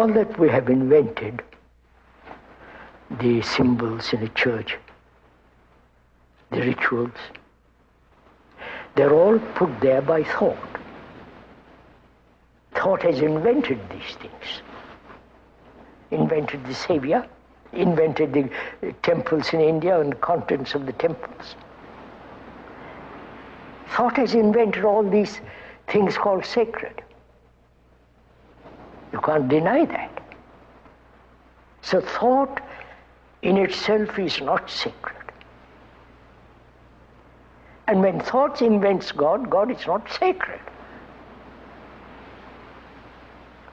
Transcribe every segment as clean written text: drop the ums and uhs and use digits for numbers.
all that we have invented, the symbols in a church, the rituals, they're all put there by thought. Thought has invented these things. Invented the Savior, invented the temples in India and the contents of the temples. Thought has invented all these things called sacred. You can't deny that. So thought in itself is not sacred. And when thought invents God, God is not sacred.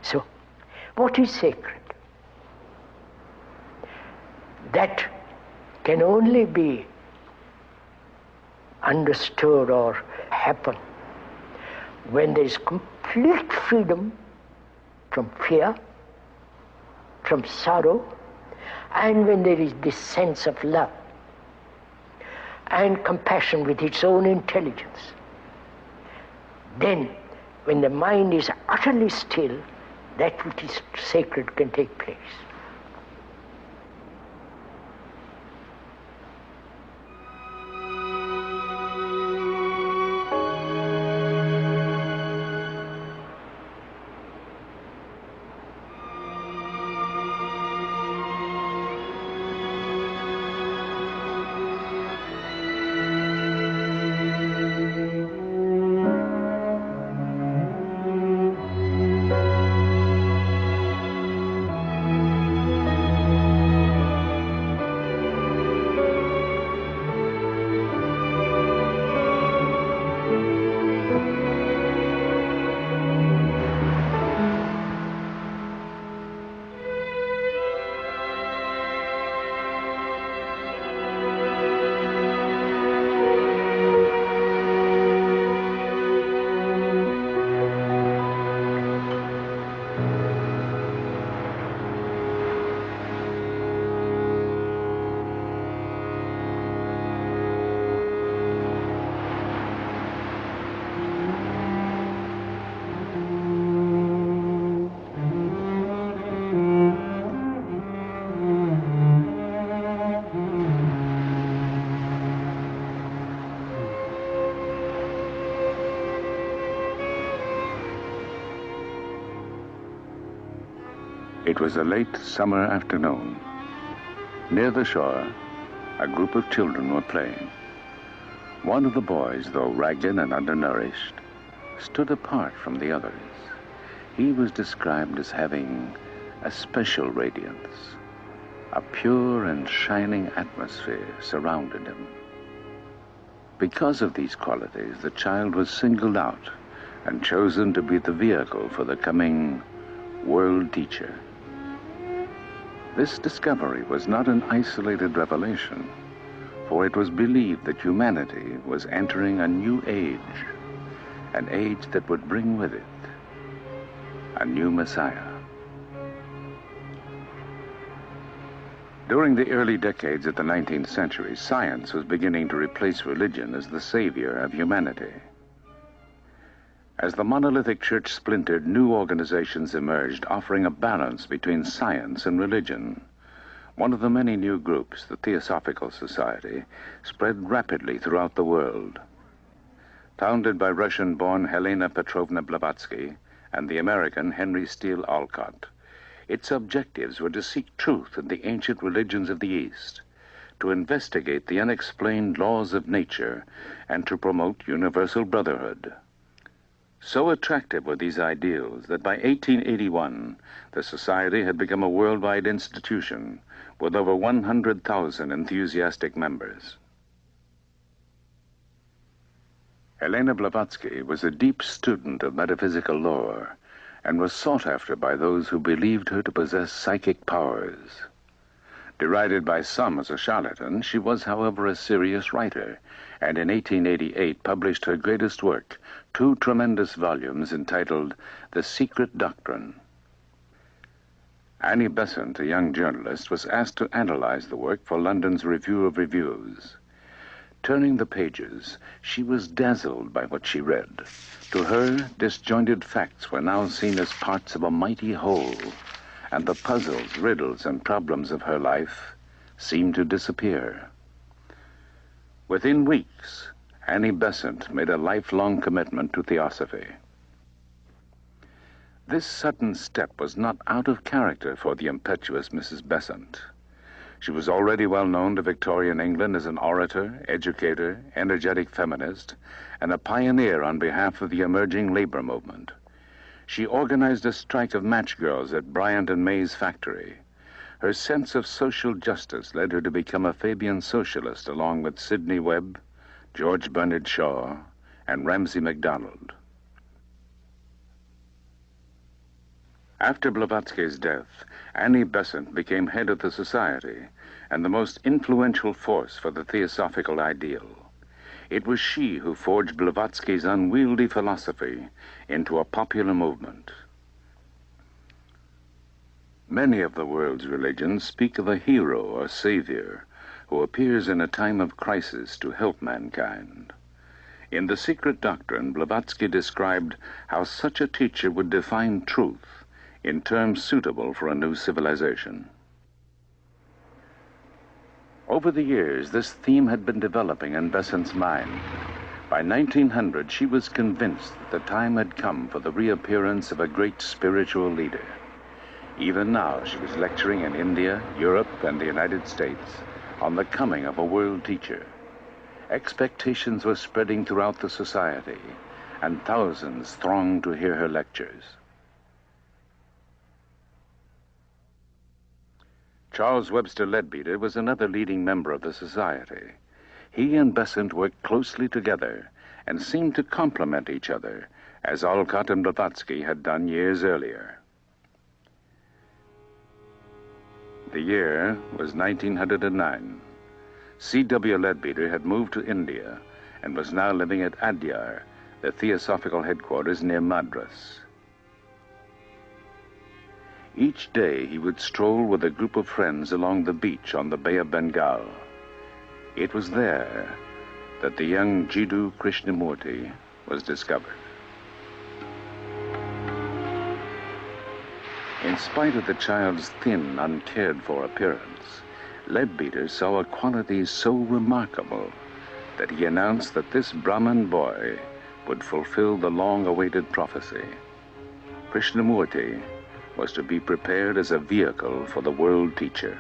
So, what is sacred? That can only be understood or happen when there is complete freedom from fear, from sorrow, and when there is this sense of love and compassion with its own intelligence. Then, when the mind is utterly still, that which is sacred can take place. It was a late summer afternoon. Near the shore, a group of children were playing. One of the boys, though ragged and undernourished, stood apart from the others. He was described as having a special radiance. A pure and shining atmosphere surrounded him. Because of these qualities, the child was singled out and chosen to be the vehicle for the coming world teacher. This discovery was not an isolated revelation, for it was believed that humanity was entering a new age, an age that would bring with it a new Messiah. During the early decades of the 19th century, science was beginning to replace religion as the savior of humanity. As the monolithic church splintered, new organizations emerged, offering a balance between science and religion. One of the many new groups, the Theosophical Society, spread rapidly throughout the world. Founded by Russian-born Helena Petrovna Blavatsky and the American Henry Steele Olcott, its objectives were to seek truth in the ancient religions of the East, to investigate the unexplained laws of nature, and to promote universal brotherhood. So attractive were these ideals that by 1881, the Society had become a worldwide institution with over 100,000 enthusiastic members. Helena Blavatsky was a deep student of metaphysical lore and was sought after by those who believed her to possess psychic powers. Derided by some as a charlatan, she was, however, a serious writer, and in 1888 published her greatest work, 2 tremendous volumes entitled The Secret Doctrine. Annie Besant, a young journalist, was asked to analyze the work for London's Review of Reviews. Turning the pages, she was dazzled by what she read. To her, disjointed facts were now seen as parts of a mighty whole, and the puzzles, riddles, and problems of her life seemed to disappear. Within weeks, Annie Besant made a lifelong commitment to theosophy. This sudden step was not out of character for the impetuous Mrs. Besant. She was already well known to Victorian England as an orator, educator, energetic feminist, and a pioneer on behalf of the emerging labor movement. She organized a strike of match girls at Bryant and May's factory. Her sense of social justice led her to become a Fabian socialist along with Sidney Webb, George Bernard Shaw, and Ramsay MacDonald. After Blavatsky's death, Annie Besant became head of the society and the most influential force for the theosophical ideal. It was she who forged Blavatsky's unwieldy philosophy into a popular movement. Many of the world's religions speak of a hero or savior who appears in a time of crisis to help mankind. In The Secret Doctrine, Blavatsky described how such a teacher would define truth in terms suitable for a new civilization. Over the years, this theme had been developing in Besant's mind. By 1900, she was convinced that the time had come for the reappearance of a great spiritual leader. Even now, she was lecturing in India, Europe, and the United States on the coming of a world teacher. Expectations were spreading throughout the society, and thousands thronged to hear her lectures. Charles Webster Leadbeater was another leading member of the society. He and Besant worked closely together and seemed to complement each other, as Alcott and Blavatsky had done years earlier. The year was 1909. C.W. Leadbeater had moved to India and was now living at Adyar, the theosophical headquarters near Madras. Each day he would stroll with a group of friends along the beach on the Bay of Bengal. It was there that the young Jiddu Krishnamurti was discovered. In spite of the child's thin, uncared-for appearance, Leadbeater saw a quality so remarkable that he announced that this Brahmin boy would fulfill the long-awaited prophecy. Krishnamurti was to be prepared as a vehicle for the world teacher.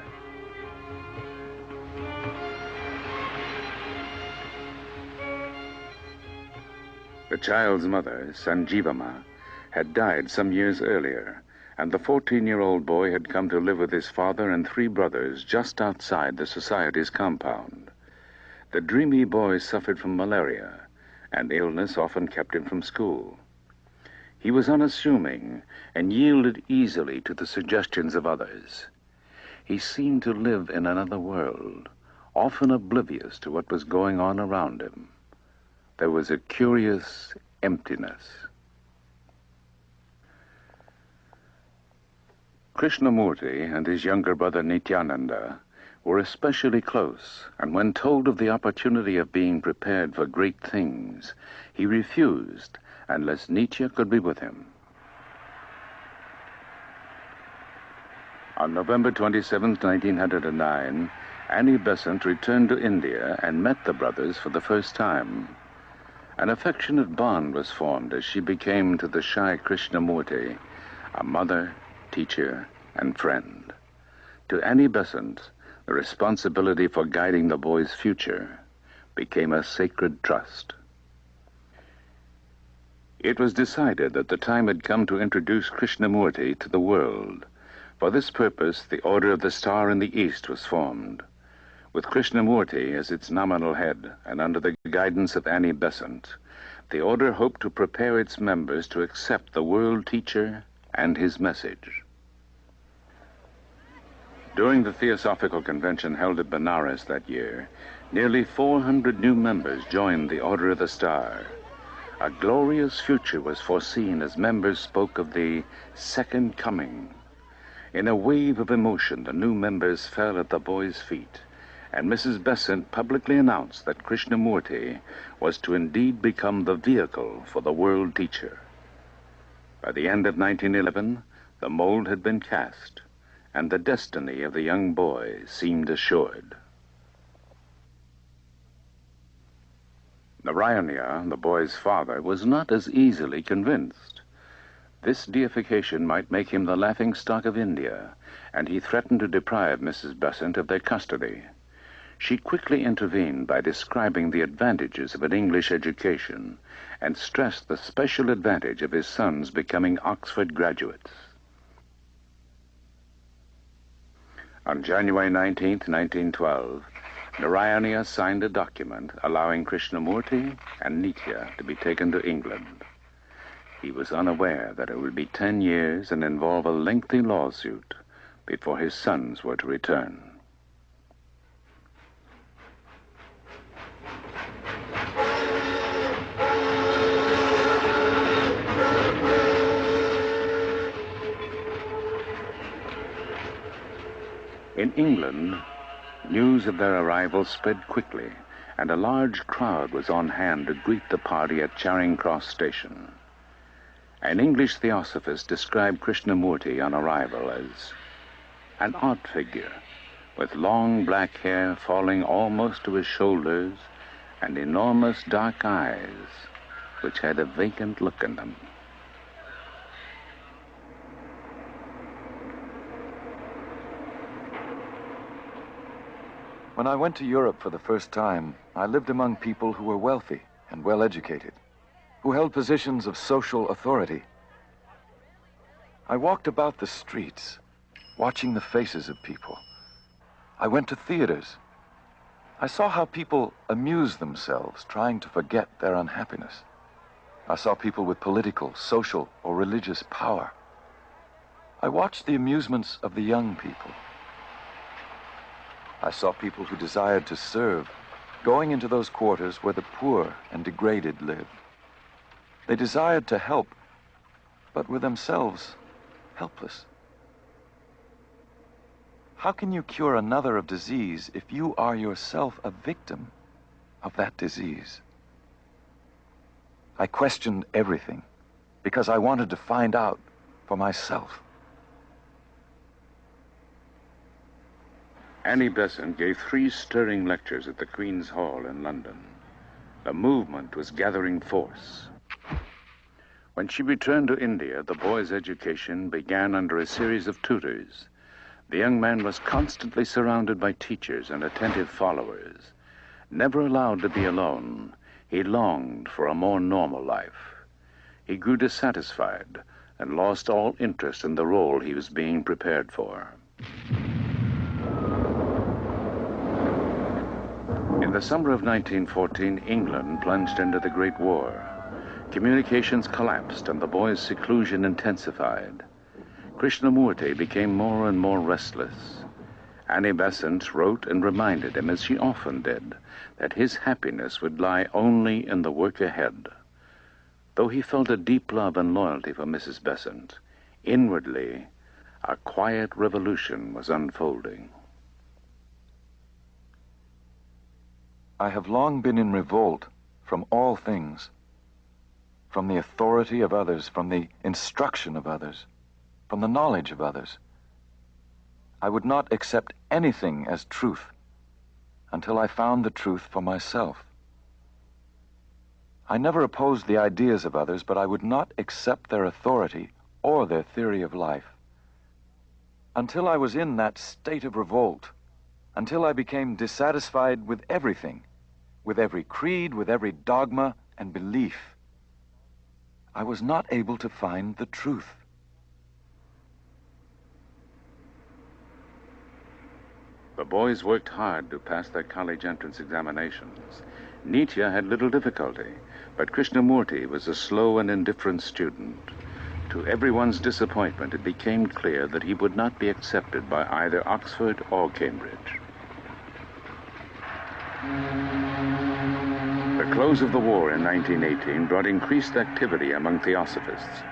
The child's mother, Sanjivama, had died some years earlier, and the 14-year-old boy had come to live with his father and 3 brothers just outside the society's compound. The dreamy boy suffered from malaria, and illness often kept him from school. He was unassuming and yielded easily to the suggestions of others. He seemed to live in another world, often oblivious to what was going on around him. There was a curious emptiness. Krishnamurti and his younger brother Nityananda were especially close, and when told of the opportunity of being prepared for great things, he refused unless Nietzsche could be with him. On November 27, 1909, Annie Besant returned to India and met the brothers for the first time. An affectionate bond was formed as she became to the shy Krishnamurti a mother, teacher, and friend. To Annie Besant, the responsibility for guiding the boy's future became a sacred trust. It was decided that the time had come to introduce Krishnamurti to the world. For this purpose, the Order of the Star in the East was formed. With Krishnamurti as its nominal head and under the guidance of Annie Besant, the order hoped to prepare its members to accept the world teacher and his message. During the Theosophical Convention held at Benares that year, nearly 400 new members joined the Order of the Star. A glorious future was foreseen as members spoke of the second coming. In a wave of emotion, the new members fell at the boy's feet, and Mrs. Besant publicly announced that Krishnamurti was to indeed become the vehicle for the world teacher. By the end of 1911, The mold had been cast, and the destiny of the young boy seemed assured. Narayana, the boy's father, was not as easily convinced. This deification might make him the laughingstock of India, and he threatened to deprive Mrs. Besant of their custody. She quickly intervened by describing the advantages of an English education and stressed the special advantage of his sons becoming Oxford graduates. On January 19, 1912, Narayana signed a document allowing Krishnamurti and Nitya to be taken to England. He was unaware that it would be 10 years and involve a lengthy lawsuit before his sons were to return. In England, news of their arrival spread quickly, and a large crowd was on hand to greet the party at Charing Cross Station. An English theosophist described Krishnamurti on arrival as an odd figure, with long black hair falling almost to his shoulders and enormous dark eyes, which had a vacant look in them. When I went to Europe for the first time, I lived among people who were wealthy and well-educated, who held positions of social authority. I walked about the streets, watching the faces of people. I went to theaters. I saw how people amuse themselves, trying to forget their unhappiness. I saw people with political, social, or religious power. I watched the amusements of the young people. I saw people who desired to serve, going into those quarters where the poor and degraded lived. They desired to help, but were themselves helpless. How can you cure another of disease if you are yourself a victim of that disease? I questioned everything because I wanted to find out for myself. Annie Besant gave 3 stirring lectures at the Queen's Hall in London. The movement was gathering force. When she returned to India, the boy's education began under a series of tutors. The young man was constantly surrounded by teachers and attentive followers. Never allowed to be alone, he longed for a more normal life. He grew dissatisfied and lost all interest in the role he was being prepared for. In the summer of 1914, England plunged into the Great War. Communications collapsed and the boy's seclusion intensified. Krishnamurti became more and more restless. Annie Besant wrote and reminded him, as she often did, that his happiness would lie only in the work ahead. Though he felt a deep love and loyalty for Mrs. Besant, inwardly, a quiet revolution was unfolding. I have long been in revolt from all things, from the authority of others, from the instruction of others, from the knowledge of others. I would not accept anything as truth until I found the truth for myself. I never opposed the ideas of others, but I would not accept their authority or their theory of life. Until I was in that state of revolt, until I became dissatisfied with everything, with every creed, with every dogma and belief, I was not able to find the truth. The boys worked hard to pass their college entrance examinations. Nitya had little difficulty, but Krishnamurti was a slow and indifferent student. To everyone's disappointment, it became clear that he would not be accepted by either Oxford or Cambridge. The close of the war in 1918 brought increased activity among theosophists.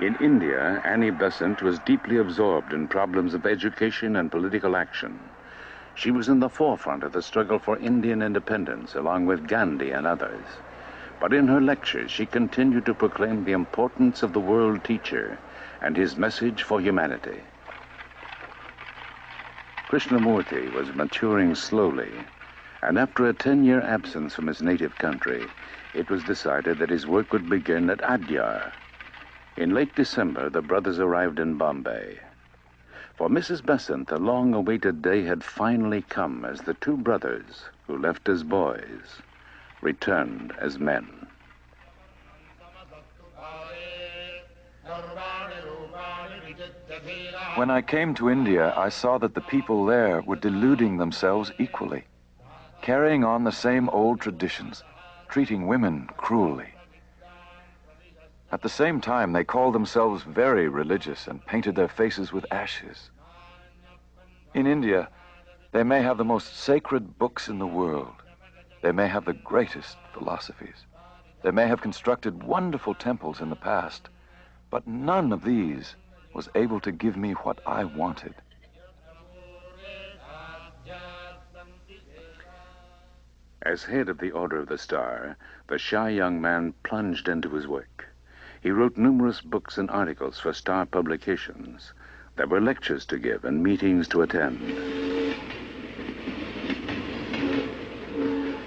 In India, Annie Besant was deeply absorbed in problems of education and political action. She was in the forefront of the struggle for Indian independence, along with Gandhi and others. But in her lectures, she continued to proclaim the importance of the world teacher and his message for humanity. Krishnamurti was maturing slowly, and after a 10-year absence from his native country, it was decided that his work would begin at Adyar. In late December, the brothers arrived in Bombay. For Mrs. Besant, the long-awaited day had finally come as the two brothers, who left as boys, returned as men. When I came to India, I saw that the people there were deluding themselves equally, carrying on the same old traditions, treating women cruelly. At the same time, they called themselves very religious and painted their faces with ashes. In India, they may have the most sacred books in the world. They may have the greatest philosophies. They may have constructed wonderful temples in the past, but none of these was able to give me what I wanted. As head of the Order of the Star, the shy young man plunged into his work. He wrote numerous books and articles for Star publications. There were lectures to give and meetings to attend.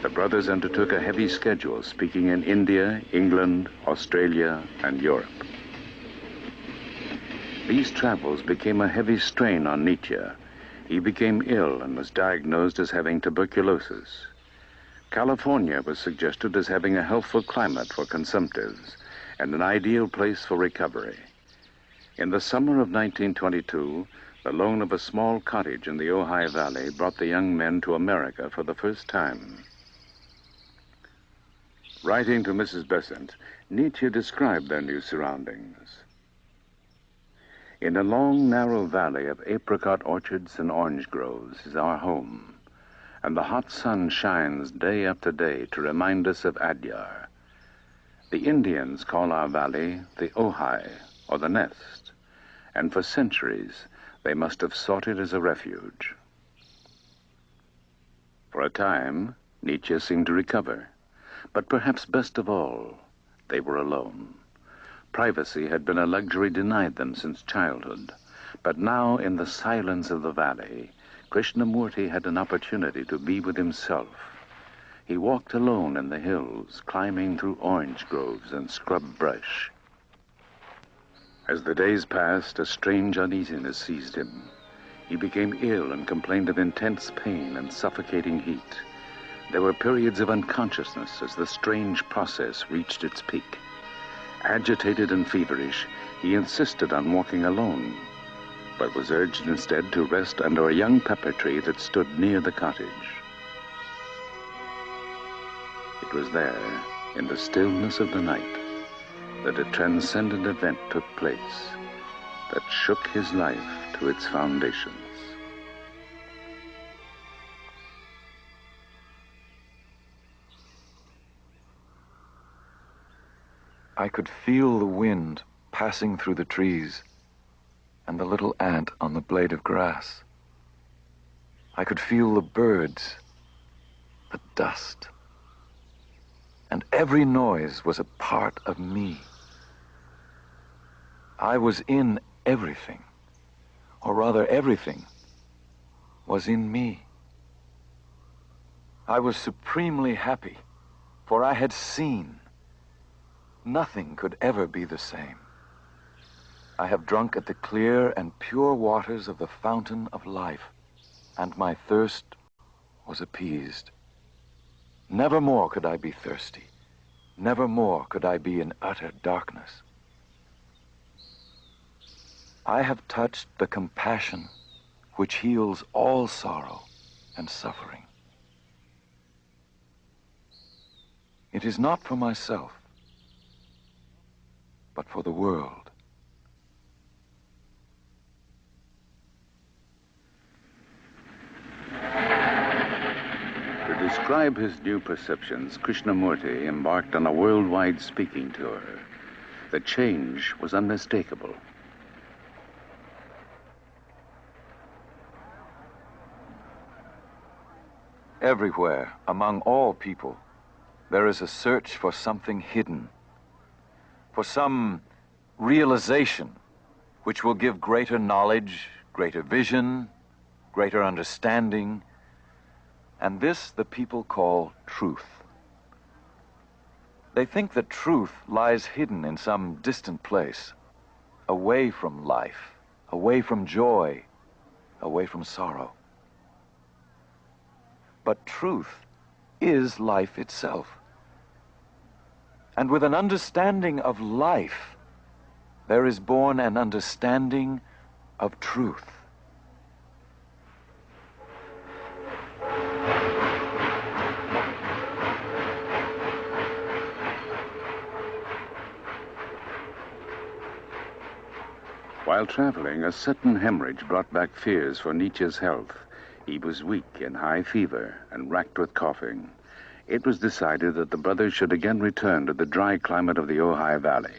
The brothers undertook a heavy schedule, speaking in India, England, Australia, and Europe. These travels became a heavy strain on Nietzsche. He became ill and was diagnosed as having tuberculosis. California was suggested as having a healthful climate for consumptives and an ideal place for recovery. In the summer of 1922, the loan of a small cottage in the Ojai Valley brought the young men to America for the first time. Writing to Mrs. Besant, Nietzsche described their new surroundings. In a long, narrow valley of apricot orchards and orange groves is our home, and the hot sun shines day after day to remind us of Adyar. The Indians call our valley the Ojai, or the nest, and for centuries they must have sought it as a refuge. For a time, Nietzsche seemed to recover, but perhaps best of all, they were alone. Privacy had been a luxury denied them since childhood, but now in the silence of the valley, Krishnamurti had an opportunity to be with himself. He walked alone in the hills, climbing through orange groves and scrub brush. As the days passed, a strange uneasiness seized him. He became ill and complained of intense pain and suffocating heat. There were periods of unconsciousness as the strange process reached its peak. Agitated and feverish, he insisted on walking alone, but was urged instead to rest under a young pepper tree that stood near the cottage. It was there, in the stillness of the night, that a transcendent event took place that shook his life to its foundations. I could feel the wind passing through the trees and the little ant on the blade of grass. I could feel the birds, the dust, and every noise was a part of me. I was in everything, or rather everything was in me. I was supremely happy, for I had seen. Nothing could ever be the same. I have drunk at the clear and pure waters of the fountain of life, and my thirst was appeased. Never more could I be thirsty. Never more could I be in utter darkness. I have touched the compassion which heals all sorrow and suffering. It is not for myself, but for the world. To describe his new perceptions, Krishnamurti embarked on a worldwide speaking tour. The change was unmistakable. Everywhere, among all people, there is a search for something hidden, for some realization which will give greater knowledge, greater vision, greater understanding, and this the people call truth. They think that truth lies hidden in some distant place, away from life, away from joy, away from sorrow. But truth is life itself. And with an understanding of life, there is born an understanding of truth. While traveling, a sudden hemorrhage brought back fears for Nietzsche's health. He was weak, in high fever, and racked with coughing. It was decided that the brothers should again return to the dry climate of the Ojai Valley.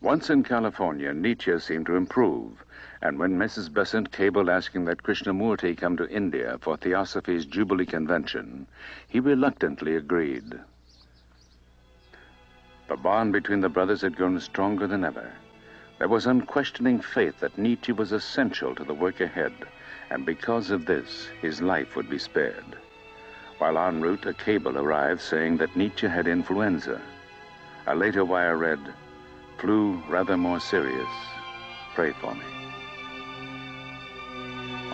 Once in California, Nietzsche seemed to improve, and when Mrs. Besant cabled asking that Krishnamurti come to India for Theosophy's Jubilee Convention, he reluctantly agreed. The bond between the brothers had grown stronger than ever. There was unquestioning faith that Nietzsche was essential to the work ahead, and because of this, his life would be spared. While en route, a cable arrived saying that Nietzsche had influenza. A later wire read, "Flu rather more serious. Pray for me."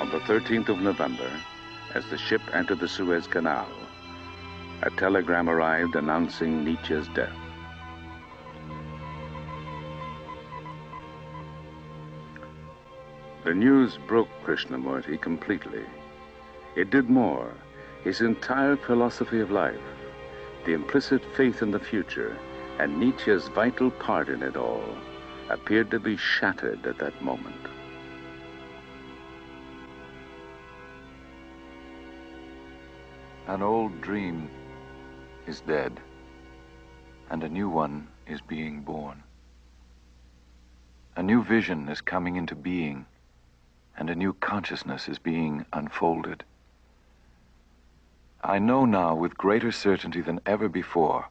On the 13th of November, as the ship entered the Suez Canal, a telegram arrived announcing Nietzsche's death. The news broke Krishnamurti completely. It did more. His entire philosophy of life, the implicit faith in the future, and Nietzsche's vital part in it all, appeared to be shattered at that moment. An old dream is dead, and a new one is being born. A new vision is coming into being, and a new consciousness is being unfolded. I know now with greater certainty than ever before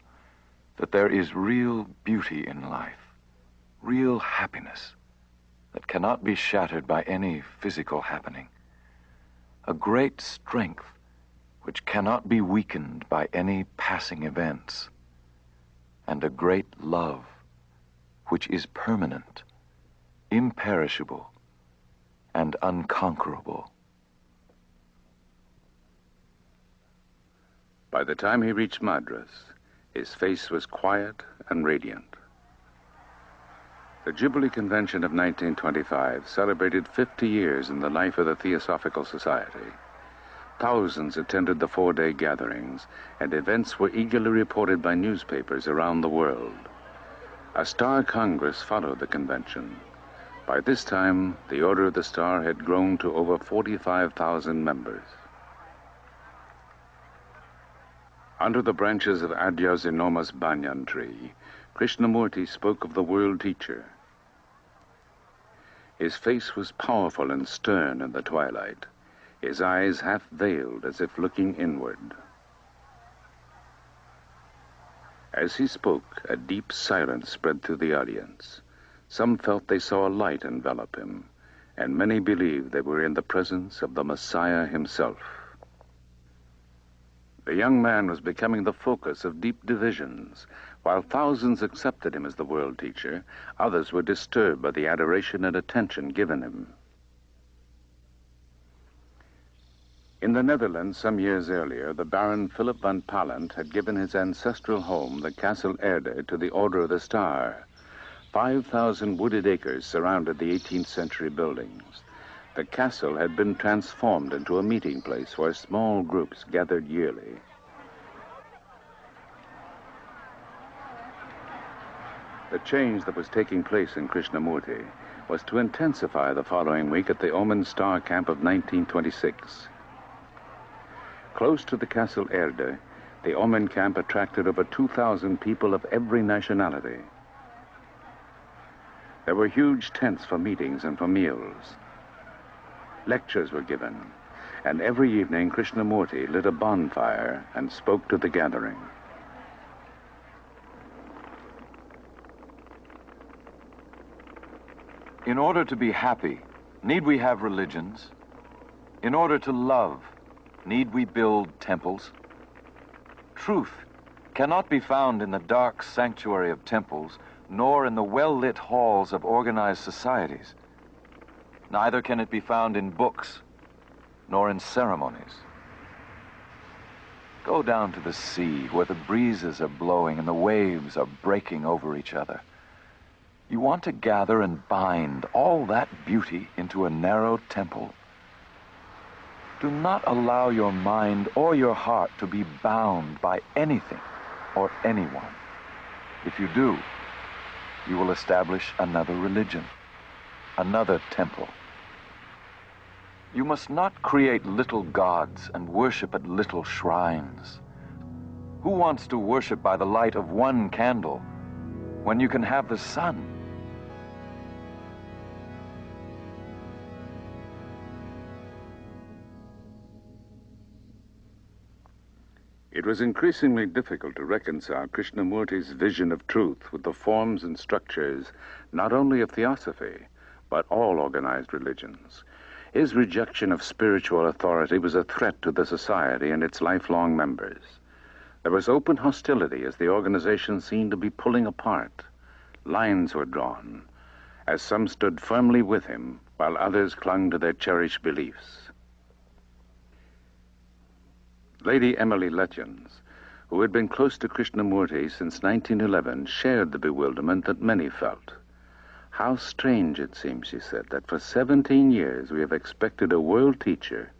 that there is real beauty in life, real happiness that cannot be shattered by any physical happening, a great strength which cannot be weakened by any passing events, and a great love which is permanent, imperishable, and unconquerable. By the time he reached Madras, his face was quiet and radiant. The Jubilee Convention of 1925 celebrated 50 years in the life of the Theosophical Society. Thousands attended the 4-day gatherings, and events were eagerly reported by newspapers around the world. A Star Congress followed the convention. By this time, the Order of the Star had grown to over 45,000 members. Under the branches of Adya's enormous banyan tree, Krishnamurti spoke of the world teacher. His face was powerful and stern in the twilight, his eyes half veiled as if looking inward. As he spoke, a deep silence spread through the audience. Some felt they saw a light envelop him, and many believed they were in the presence of the Messiah himself. The young man was becoming the focus of deep divisions. While thousands accepted him as the world teacher, others were disturbed by the adoration and attention given him. In the Netherlands, some years earlier, the Baron Philip van Pallandt had given his ancestral home, the Castle Erde, to the Order of the Star. 5,000 wooded acres surrounded the 18th century buildings. The castle had been transformed into a meeting place where small groups gathered yearly. The change that was taking place in Krishnamurti was to intensify the following week at the Omen Star Camp of 1926. Close to the Castle Erde, the Omen camp attracted over 2,000 people of every nationality. There were huge tents for meetings and for meals. Lectures were given, and every evening Krishnamurti lit a bonfire and spoke to the gathering. In order to be happy, need we have religions? In order to love, need we build temples? Truth cannot be found in the dark sanctuary of temples, nor in the well-lit halls of organized societies. Neither can it be found in books, nor in ceremonies. Go down to the sea, where the breezes are blowing and the waves are breaking over each other. You want to gather and bind all that beauty into a narrow temple. Do not allow your mind or your heart to be bound by anything or anyone. If you do, you will establish another religion, another temple. You must not create little gods and worship at little shrines. Who wants to worship by the light of one candle when you can have the sun? It was increasingly difficult to reconcile Krishnamurti's vision of truth with the forms and structures not only of theosophy, but all organized religions. His rejection of spiritual authority was a threat to the society and its lifelong members. There was open hostility as the organization seemed to be pulling apart. Lines were drawn, as some stood firmly with him, while others clung to their cherished beliefs. Lady Emily Letchens, who had been close to Krishnamurti since 1911, shared the bewilderment that many felt. How strange it seems, she said, that for 17 years we have expected a world teacher,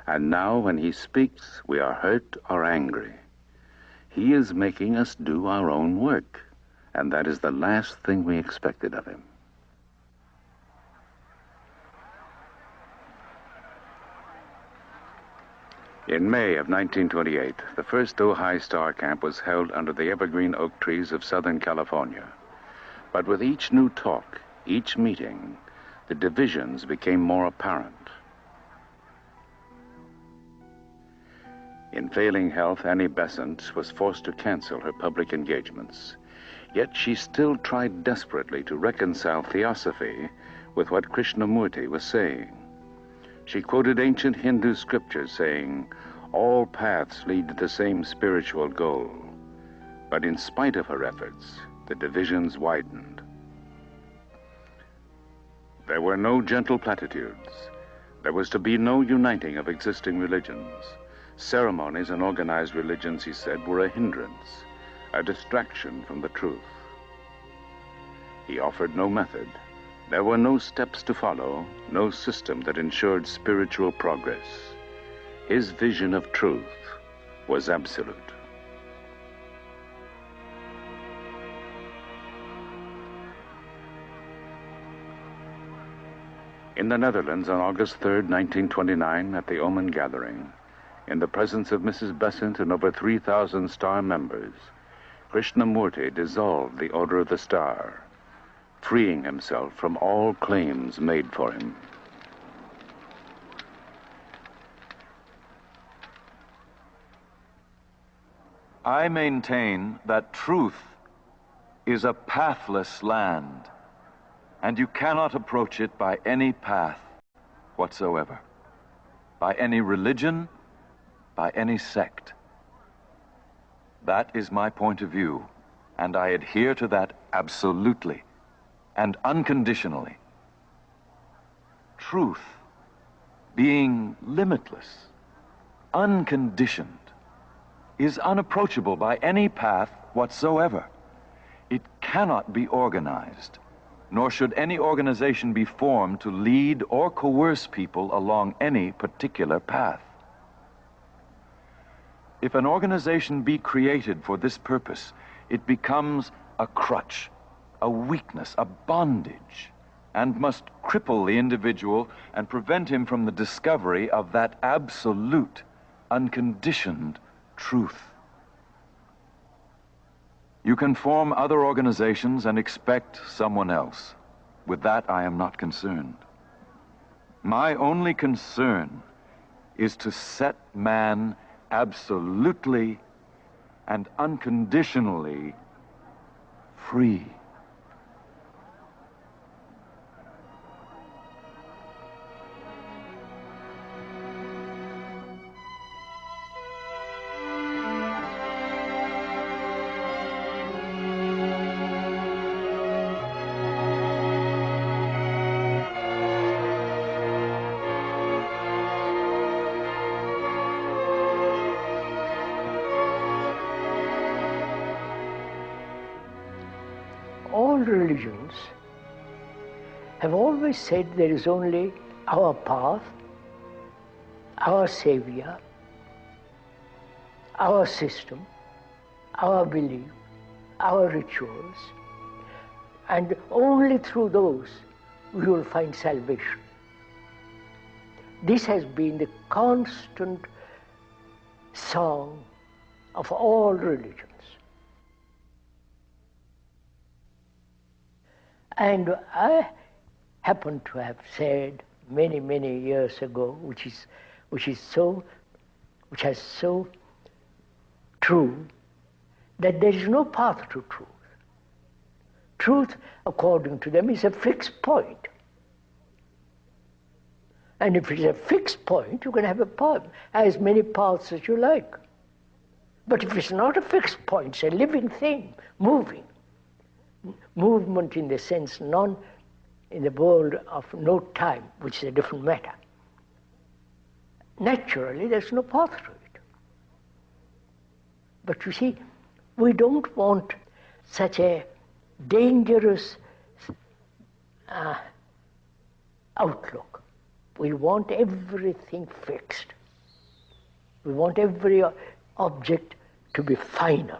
and now when he speaks, we are hurt or angry. He is making us do our own work, and that is the last thing we expected of him. In May of 1928, the first Ojai Star Camp was held under the evergreen oak trees of Southern California. But with each new talk, each meeting, the divisions became more apparent. In failing health, Annie Besant was forced to cancel her public engagements. Yet she still tried desperately to reconcile theosophy with what Krishnamurti was saying. She quoted ancient Hindu scriptures saying, "All paths lead to the same spiritual goal." But in spite of her efforts, the divisions widened. There were no gentle platitudes. There was to be no uniting of existing religions. Ceremonies and organized religions, he said, were a hindrance, a distraction from the truth. He offered no method. There were no steps to follow, no system that ensured spiritual progress. His vision of truth was absolute. In the Netherlands on August 3rd, 1929, at the Oman Gathering, in the presence of Mrs. Besant and over 3,000 Star members, Krishnamurti dissolved the Order of the Star, freeing himself from all claims made for him. I maintain that truth is a pathless land, and you cannot approach it by any path whatsoever, by any religion, by any sect. That is my point of view, and I adhere to that absolutely and unconditionally. Truth, being limitless, unconditioned, is unapproachable by any path whatsoever. It cannot be organized, nor should any organization be formed to lead or coerce people along any particular path. If an organization be created for this purpose, it becomes a crutch, a weakness, a bondage, and must cripple the individual and prevent him from the discovery of that absolute, unconditioned truth. You can form other organizations and expect someone else. With that, I am not concerned. My only concern is to set man absolutely and unconditionally free. religions have always said there is only our path, our savior, our system, our belief, our rituals, and only through those we will find salvation. This has been the constant song of all religions. And I happen to have said many, many years ago, which is so true, that there is no path to truth. Truth, according to them, is a fixed point. And if it's a fixed point, you can have as many paths as you like. But if it's not a fixed point, it's a living thing, moving. Movement in the sense in the world of no time, which is a different matter. Naturally, there's no path to it. But you see, we don't want such a dangerous outlook. We want everything fixed. We want every object to be final.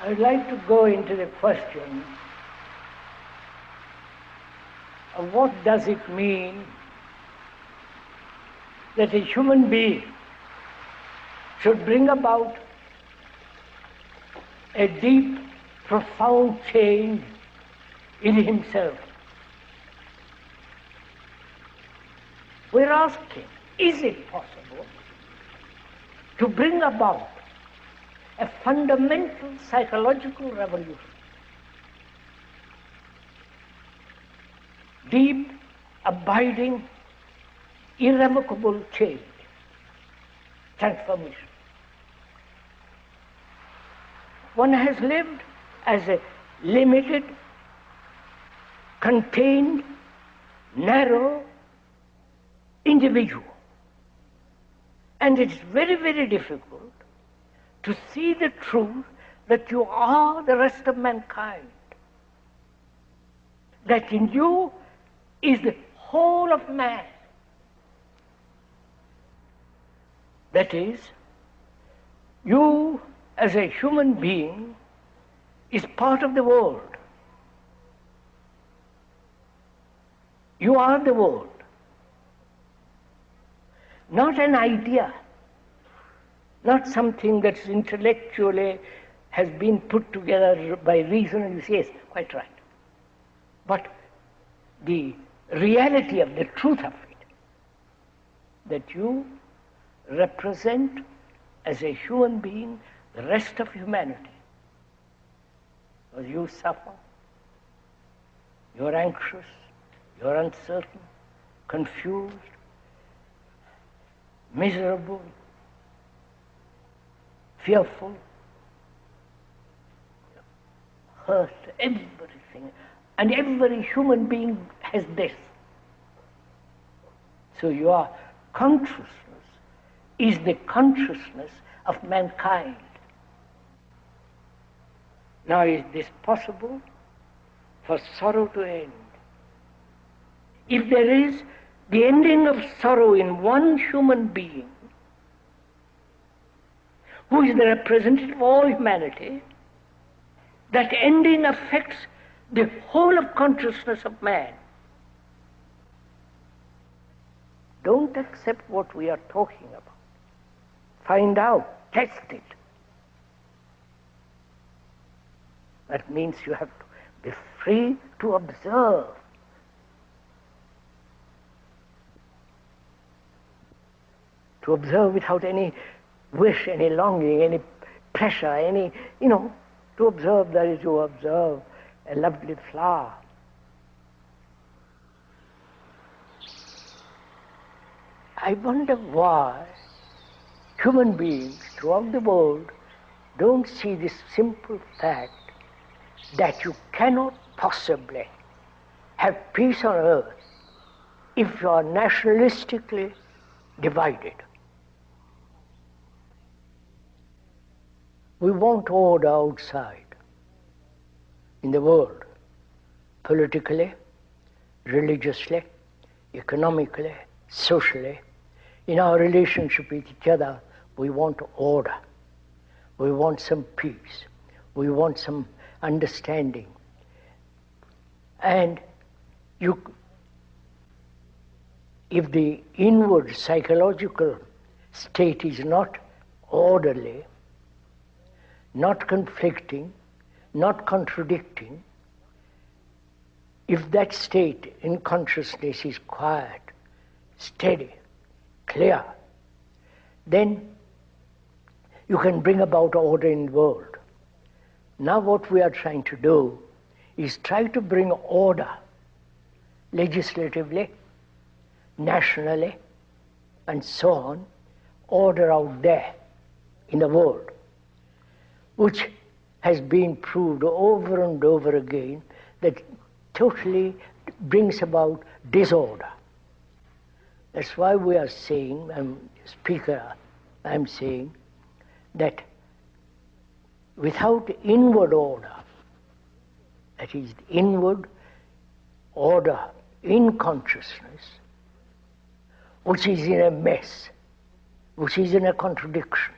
I would like to go into the question of what does it mean that a human being should bring about a deep, profound change in himself. We're asking, is it possible to bring about a fundamental psychological revolution? Deep, abiding, irrevocable change, transformation. One has lived as a limited, contained, narrow individual. And it's very, very difficult to see the truth that you are the rest of mankind. That in you is the whole of man. That is, you as a human being is part of the world. You are the world. Not an idea, not something that intellectually has been put together by reason and you say, yes, quite right. But the reality of the truth of it, that you represent as a human being the rest of humanity. Because you suffer, you're anxious, you're uncertain, confused, miserable, fearful, hurt, everything. And every human being has this. So your consciousness is the consciousness of mankind. Now, is this possible for sorrow to end? If there is the ending of sorrow in one human being, who is the representative of all humanity, that ending affects the whole of consciousness of man. Don't accept what we are talking about. Find out, test it. That means you have to be free to observe. To observe without any wish, any longing, any pressure, to observe that is to observe a lovely flower. I wonder why human beings throughout the world don't see this simple fact that you cannot possibly have peace on earth if you are nationalistically divided. We want order outside in the world, politically, religiously, economically, socially. In our relationship with each other, we want order. We want some peace. We want some understanding. And if the inward psychological state is not orderly, not conflicting, not contradicting, if that state in consciousness is quiet, steady, clear, then you can bring about order in the world. Now what we are trying to do is try to bring order legislatively, nationally, and so on, order out there in the world, which has been proved over and over again that totally brings about disorder. That's why we are saying, I'm saying, that without inward order, that is, inward order in consciousness, which is in a mess, which is in a contradiction,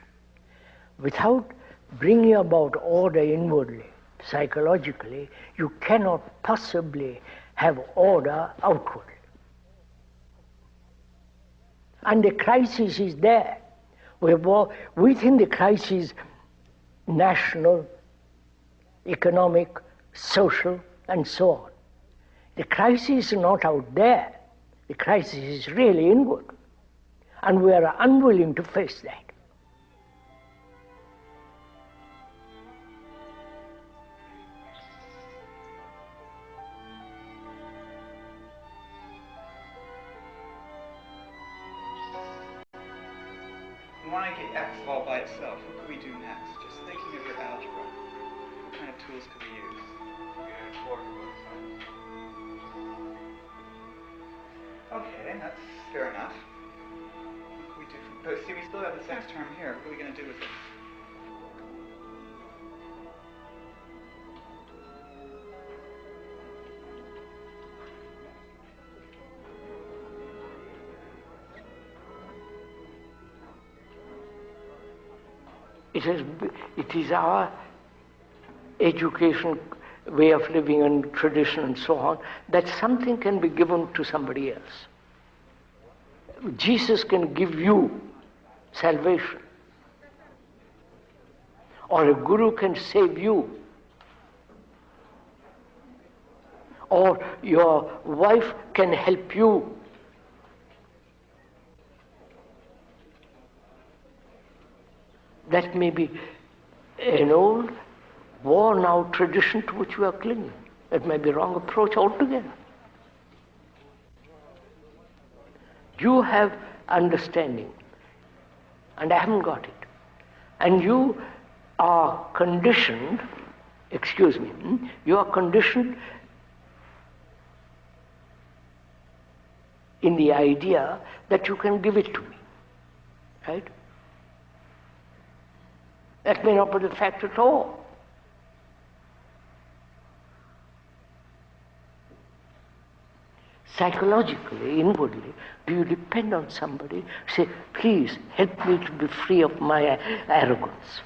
without bringing about order inwardly, psychologically, you cannot possibly have order outwardly. And the crisis is there. Within the crisis, national, economic, social, and so on. The crisis is not out there. The crisis is really inward. And we are unwilling to face that. We want to get X all by itself. What could we do next? Just thinking of your algebra. What kind of tools could we use? Okay, that's fair enough. What could we do? But see, we still have this X term here. What are we going to do with it? It is our education, way of living and tradition and so on, that something can be given to somebody else. Jesus can give you salvation. Or a guru can save you. Or your wife can help you. That may be an old, worn-out tradition to which we are clinging. That may be a wrong approach altogether. You have understanding, and I haven't got it. And you are conditioned, you are conditioned in the idea that you can give it to me, right? That may not be the fact at all. Psychologically, inwardly, do you depend on somebody? Say, please help me to be free of my arrogance.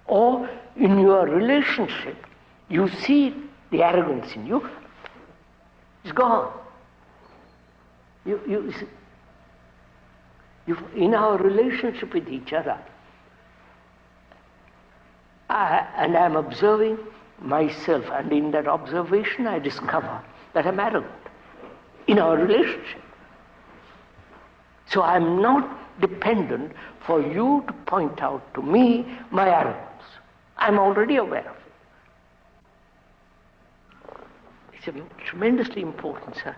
Or in your relationship, You see the arrogance in you, it's gone. You in our relationship with each other, I'm observing myself, and in that observation I discover that I'm arrogant in our relationship. So I'm not dependent for you to point out to me my arrogance. I'm already aware of it. It's tremendously important, sir.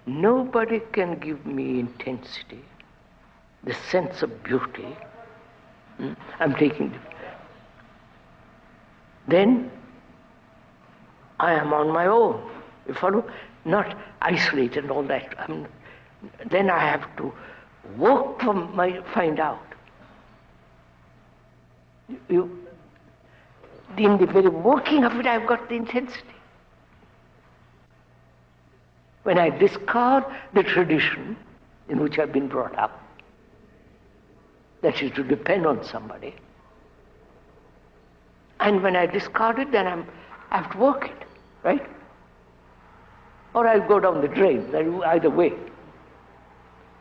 Nobody can give me intensity, the sense of beauty. I'm taking it. Then I am on my own. You follow? Not isolated and all that. Then I have to work find out. In the very working of it, I've got the intensity. When I discard the tradition in which I've been brought up, that is to depend on somebody, and when I discard it, then I have to work it, right? Or I'll go down the drain, either way.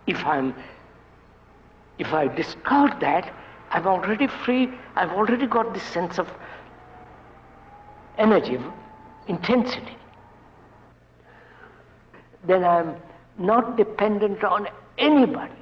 If I discard that, I'm already free, I've already got this sense of energy, intensity. Then I'm not dependent on anybody.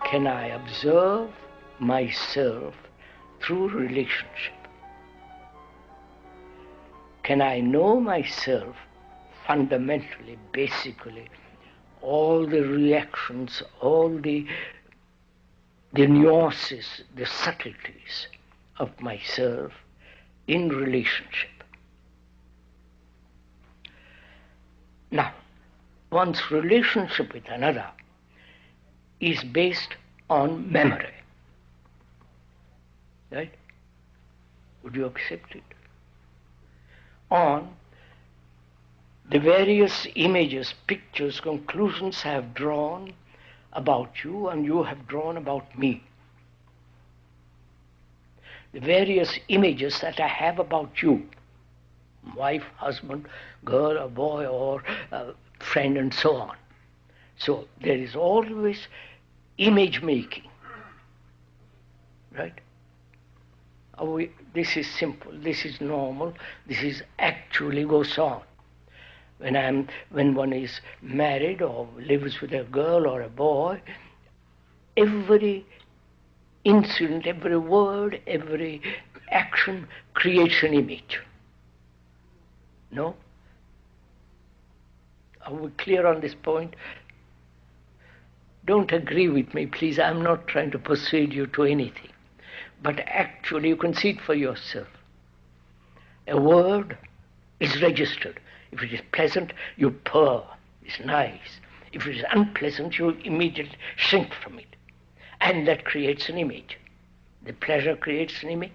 Can I observe myself through relationship? Can I know myself fundamentally, basically, all the reactions, all the nuances, the subtleties of myself in relationship? Now, one's relationship with another is based on memory. Right? Would you accept it? On the various images, pictures, conclusions I have drawn about you and you have drawn about me. The various images that I have about you, wife, husband, girl, or boy, or friend, and so on. So there is always image making, right? This is simple, this is normal, this is actually goes on. When one is married or lives with a girl or a boy, every incident, every word, every action creates an image. No? Are we clear on this point? Don't agree with me, please. I'm not trying to persuade you to anything. But actually, you can see it for yourself. A word is registered. If it is pleasant, you purr. It's nice. If it is unpleasant, you immediately shrink from it. And that creates an image. The pleasure creates an image.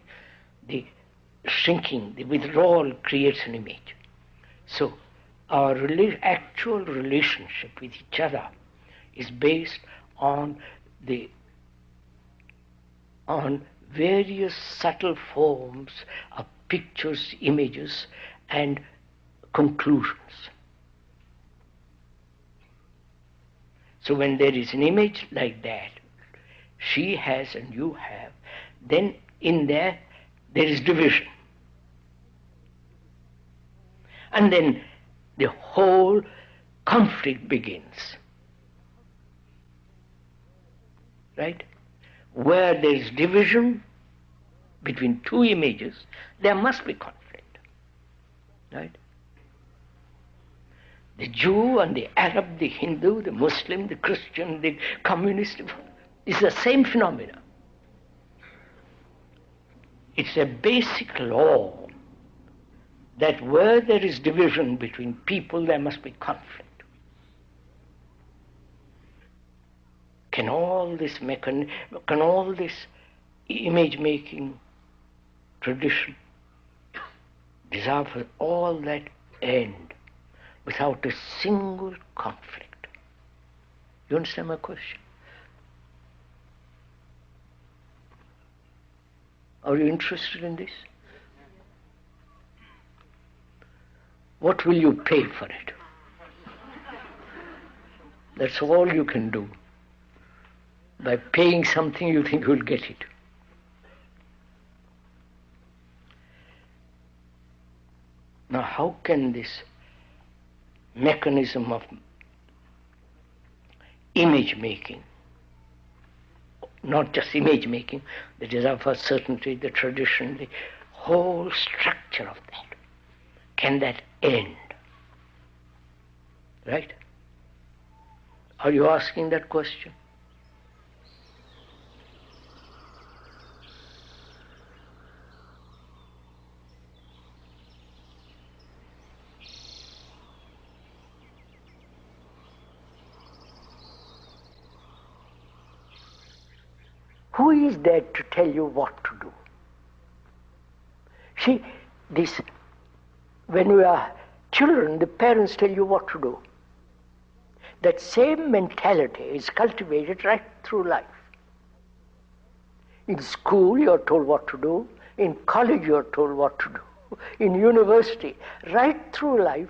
The shrinking, the withdrawal creates an image. So, our actual relationship with each other is based on various subtle forms of pictures, images, and conclusions. So when there is an image like that, she has and you have, then in there is division. And then the whole conflict begins. Right? Where there is division between two images, there must be conflict. Right? The Jew and the Arab, the Hindu, the Muslim, the Christian, the communist, It's the same phenomena. It's a basic law that where there is division between people, there must be conflict. Can all this image-making tradition deserve all that end without a single conflict? You understand my question? Are you interested in this? What will you pay for it? That's all you can do. By paying something you think you'll get it. Now how can this mechanism of image making, not just image making, the desire for certainty, the tradition, the whole structure of that, can that end? Right? Are you asking that question? Who is there to tell you what to do? See, when we are children, the parents tell you what to do. That same mentality is cultivated right through life. In school, you're told what to do. In college, you're told what to do. In university, right through life,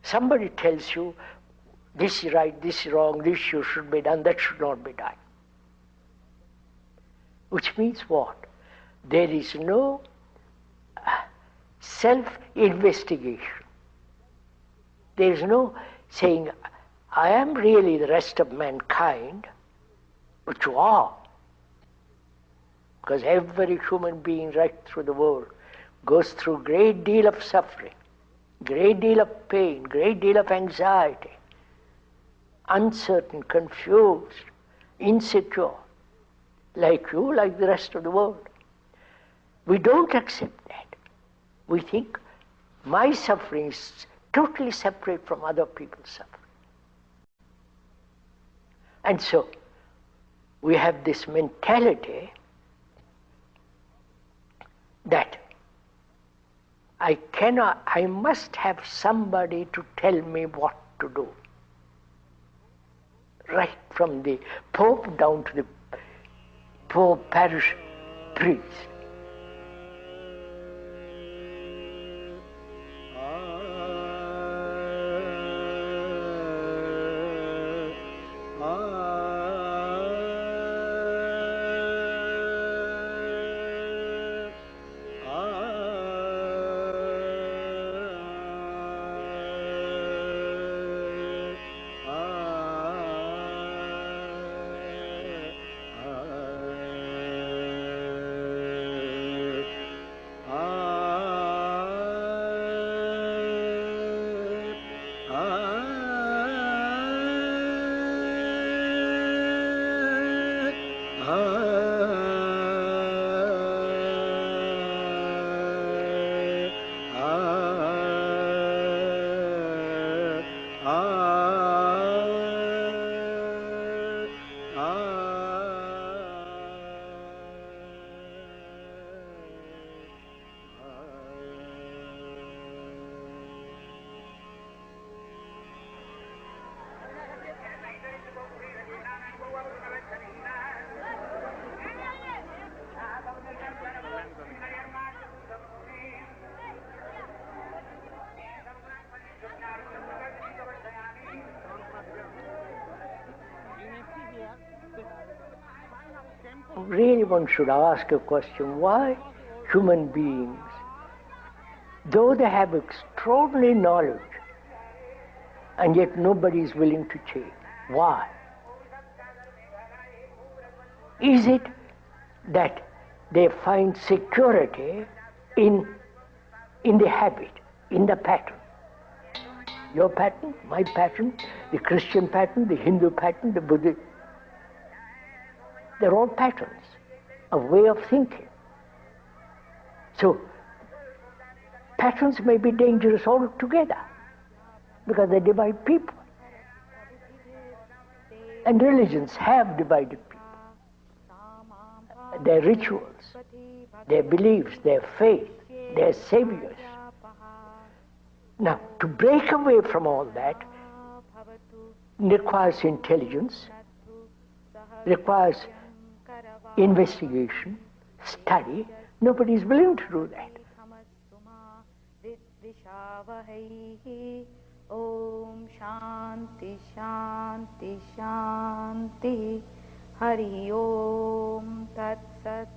somebody tells you, this is right, this is wrong, this should be done, that should not be done. Which means what? There is no self-investigation. There is no saying, I am really the rest of mankind, but you are. Because every human being right through the world goes through a great deal of suffering, great deal of pain, great deal of anxiety, uncertain, confused, insecure, like you, like the rest of the world. We don't accept that. We think my suffering is totally separate from other people's suffering. And so we have this mentality that I must have somebody to tell me what to do. Right from the Pope down to the poor parish priest. Really, one should ask a question, why human beings, though they have extraordinary knowledge, and yet nobody is willing to change? Why? Is it that they find security in the habit, in the pattern? Your pattern, my pattern, the Christian pattern, the Hindu pattern, the Buddhist. They're all patterns, a way of thinking. So, patterns may be dangerous altogether because they divide people. And religions have divided people. Their rituals, their beliefs, their faith, their saviors. Now, to break away from all that requires intelligence, requires investigation, study. Nobody is willing to do that. Om Shanti Shanti Shanti Hari Om Tat Sat.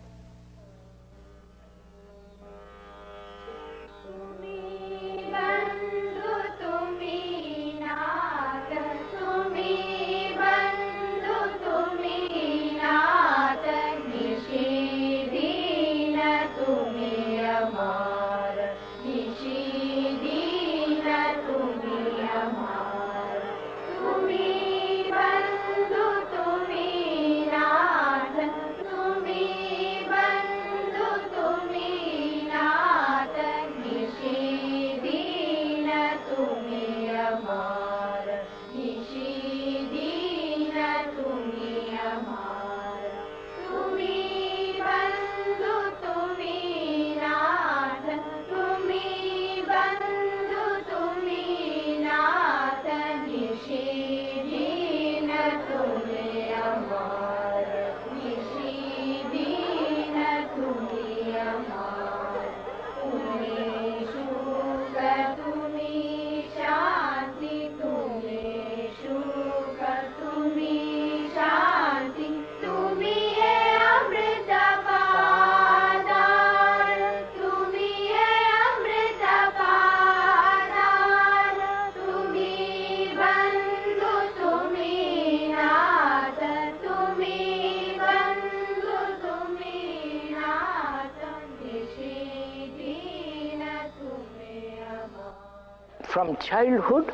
From childhood,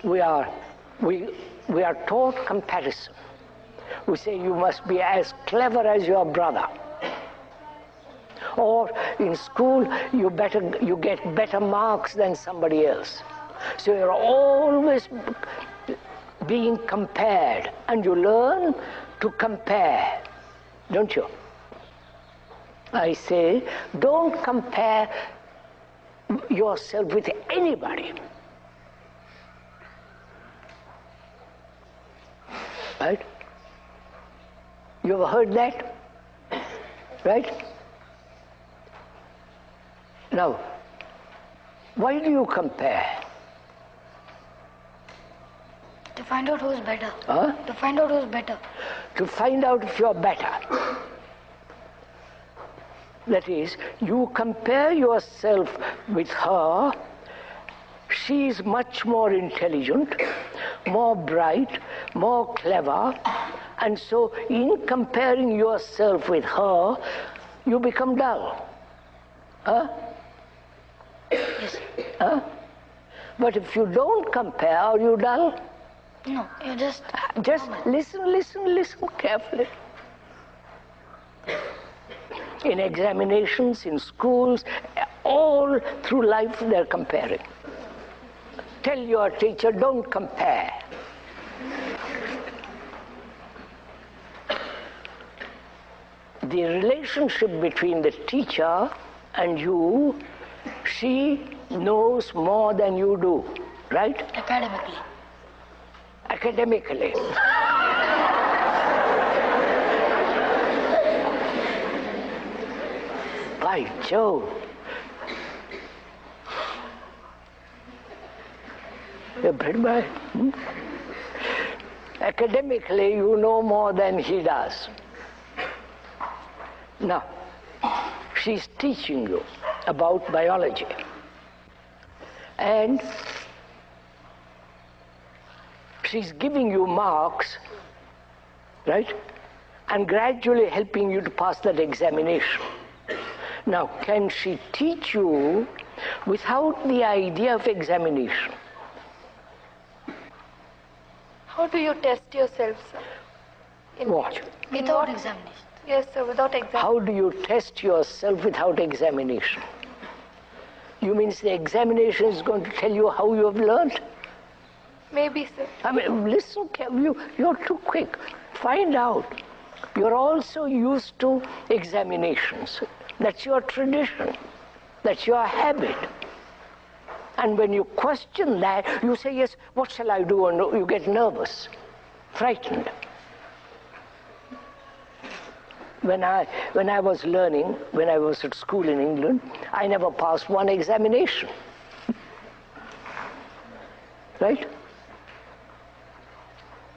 we are taught comparison. We say you must be as clever as your brother. Or in school, you get better marks than somebody else. So you're always being compared, and you learn to compare, don't you? I say, don't compare yourself with anybody. Right? You ever heard that? Right? Now, why do you compare? To find out who's better. Huh? To find out who's better. To find out if you're better. That is, you compare yourself with her. She is much more intelligent, more bright, more clever, and so in comparing yourself with her, you become dull. Huh? Yes. Huh? But if you don't compare, are you dull? No, you just listen carefully. In examinations, in schools, all through life they're comparing. Tell your teacher, don't compare. The relationship between the teacher and you, she knows more than you do, right? academically. Academically. By Jove. Academically, you know more than he does. Now, she's teaching you about biology. And she's giving you marks, right? And gradually helping you to pass that examination. Now, can she teach you without the idea of examination? How do you test yourself, sir? What? Without examination. Yes, sir, without examination. How do you test yourself without examination? You mean the examination is going to tell you how you have learned? Maybe, sir. I mean, listen, you're too quick. Find out. You're also used to examinations. That's your tradition. That's your habit. And when you question that, you say, yes, what shall I do? And you get nervous, frightened. When I was learning, when I was at school in England, I never passed one examination. Right?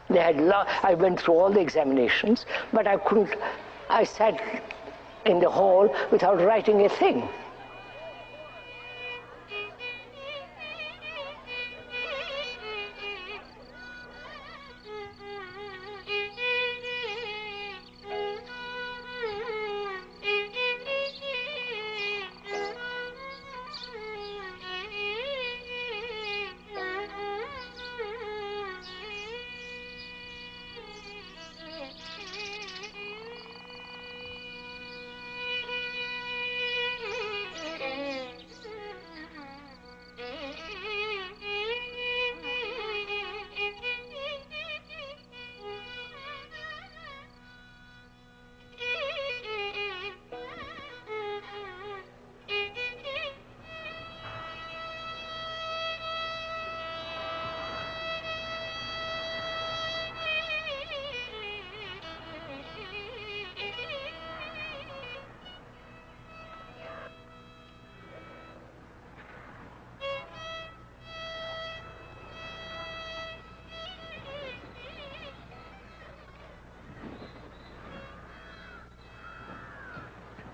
They had I went through all the examinations, but I sat in the hall without writing a thing.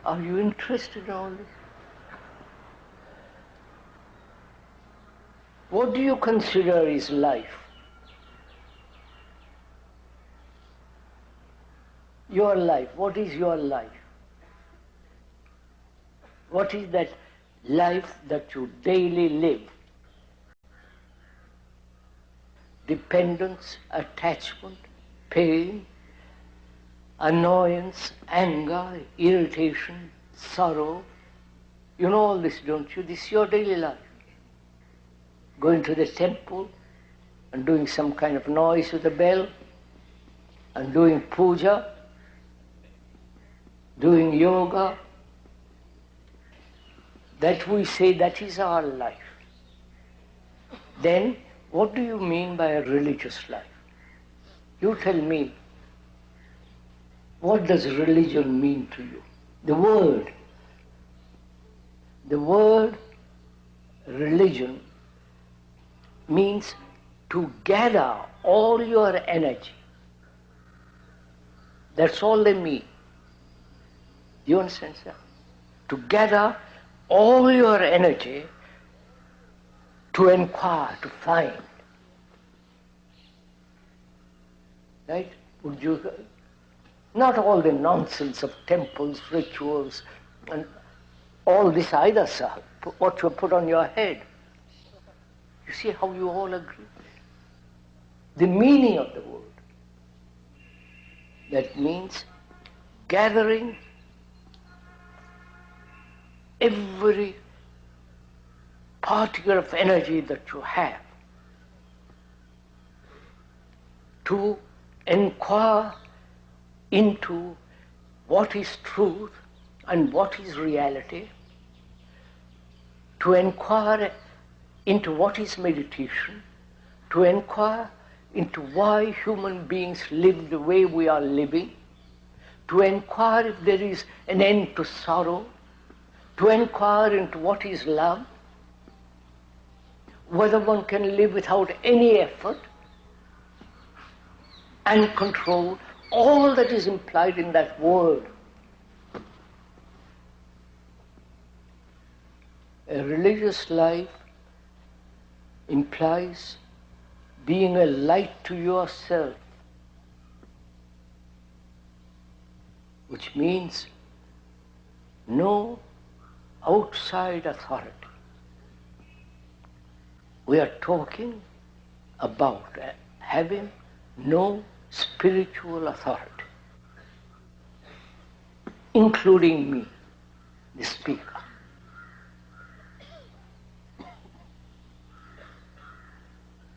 Are you interested in all this? What do you consider is life? Your life. What is your life? What is that life that you daily live? Dependence, attachment, pain, annoyance, anger, irritation, sorrow. You know all this, don't you? This is your daily life. Going to the temple and doing some kind of noise with a bell and doing puja, doing yoga. That we say that is our life. Then what do you mean by a religious life? You tell me. What does religion mean to you? The word religion means to gather all your energy. That's all they mean. Do you understand, sir? To gather all your energy to inquire, to find. Right? Would you... Not all the nonsense of temples, rituals, and all this either, sir, what you put on your head. You see how you all agree? The meaning of the word. That means gathering every particle of energy that you have to inquire into what is truth and what is reality, to inquire into what is meditation, to inquire into why human beings live the way we are living, to inquire if there is an end to sorrow, to inquire into what is love, whether one can live without any effort and control all that is implied in that word. A religious life implies being a light to yourself, which means no outside authority. We are talking about having no spiritual authority, including me, the speaker.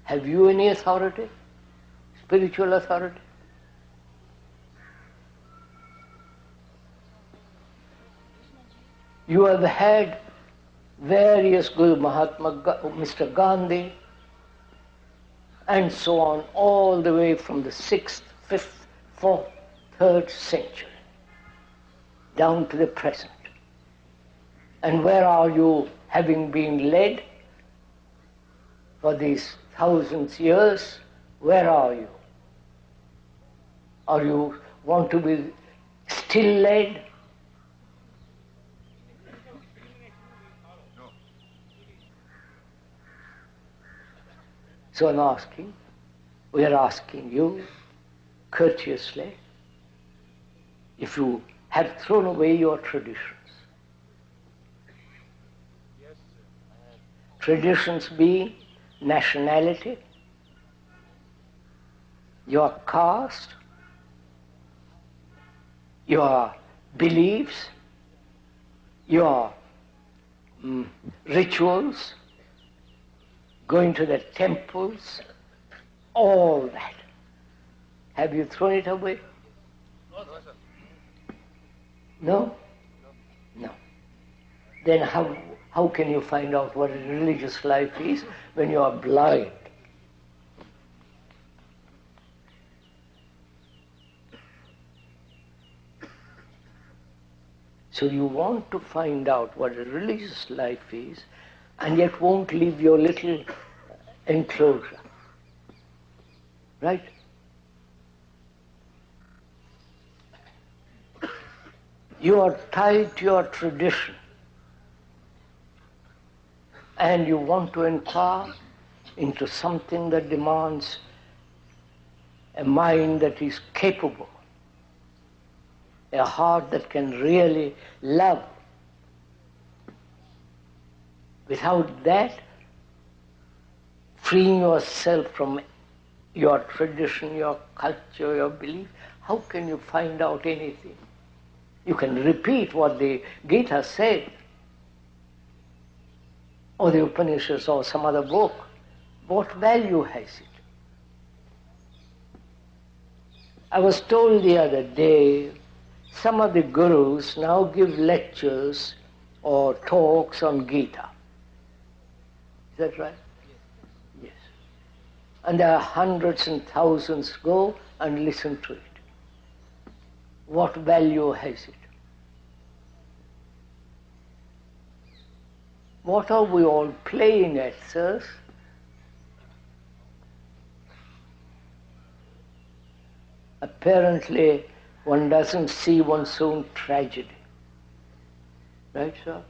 Have you any authority? Spiritual authority? You have had various Guru Mahatma, Mr. Gandhi, and so on, all the way from the 6th, 5th, 4th, 3rd century, down to the present. And where are you, having been led for these thousands of years? Where are you? Or you want to be still led? So we are asking you courteously, if you have thrown away your traditions. Traditions being nationality, your caste, your beliefs, your rituals, going to the temples, all that. Have you thrown it away? No? No. Then how can you find out what a religious life is when you are blind? So you want to find out what a religious life is, and yet won't leave your little enclosure. Right? You are tied to your tradition, and you want to inquire into something that demands a mind that is capable, a heart that can really love. Without that, freeing yourself from your tradition, your culture, your belief, how can you find out anything? You can repeat what the Gita said, or the Upanishads, or some other book. What value has it? I was told the other day, some of the gurus now give lectures or talks on Gita. Is that right? Yes. And there are hundreds and thousands go and listen to it. What value has it? What are we all playing at, sirs? Apparently, one doesn't see one's own tragedy. Right, sir?